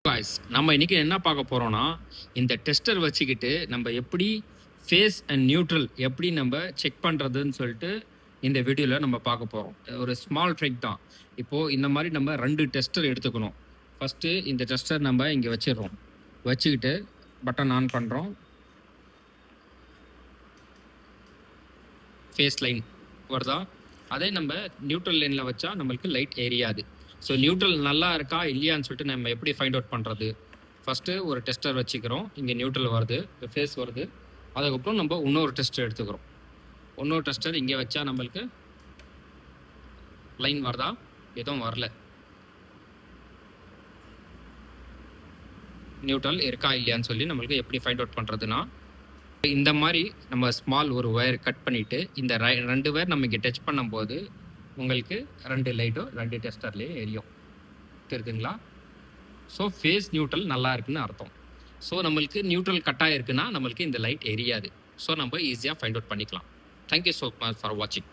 Guys நம்ம இன்றைக்கி என்ன பார்க்க போகிறோன்னா இந்த டெஸ்டர் வச்சுக்கிட்டு நம்ம எப்படி ஃபேஸ் அண்ட் நியூட்ரல் எப்படி நம்ம செக் பண்ணுறதுன்னு சொல்லிட்டு இந்த வீடியோவில் நம்ம பார்க்க போகிறோம். ஒரு ஸ்மால் ட்ரிக் தான். இப்போது இந்த மாதிரி நம்ம 2 டெஸ்டர் எடுத்துக்கணும். ஃபஸ்ட்டு இந்த டெஸ்டர் நம்ம இங்கே வச்சிடுறோம். வச்சுக்கிட்டு பட்டன் ஆன் பண்ணுறோம். ஃபேஸ் லைன் வருதா? அதே நம்ம நியூட்ரல் லைனில் வச்சா நம்மளுக்கு லைட் எரியாது. ஸோ நியூட்ரல் நல்லா இருக்கா இல்லையான்னு சொல்லிட்டு நம்ம எப்படி ஃபைண்ட் அவுட் பண்ணுறது? ஃபஸ்ட்டு ஒரு டெஸ்டர் வச்சுக்கிறோம். இங்கே நியூட்ரல் வருது, ஃபேஸ் வருது. அதுக்கப்புறம் நம்ம இன்னொரு டெஸ்டர் எடுத்துக்கிறோம். இன்னொரு டெஸ்டர் இங்கே வச்சா நம்மளுக்கு லைன் வருதா? எதுவும் வரல. நியூட்ரல் இருக்கா இல்லையான்னு சொல்லி நம்மளுக்கு எப்படி ஃபைண்ட் அவுட் பண்ணுறதுன்னா, இந்த மாதிரி நம்ம ஸ்மால் ஒரு ஒயர் கட் பண்ணிவிட்டு இந்த 2 ஒயர் நம்ம இங்கே டச் பண்ணும்போது உங்களுக்கு 2 லைட்டும் 2 டெஸ்டர்லேயே எரியும். தெரியுதுங்களா? ஸோ ஃபேஸ் நியூட்ரல் நல்லா இருக்குன்னு அர்த்தம். ஸோ நம்மளுக்கு நியூட்ரல் கட்டாக இருக்குன்னா நம்மளுக்கு இந்த லைட் எரியாது. ஸோ நம்ம ஈஸியாக ஃபைண்ட் அவுட் பண்ணிக்கலாம். தேங்க்யூ ஸோ மச் ஃபார் வாட்சிங்.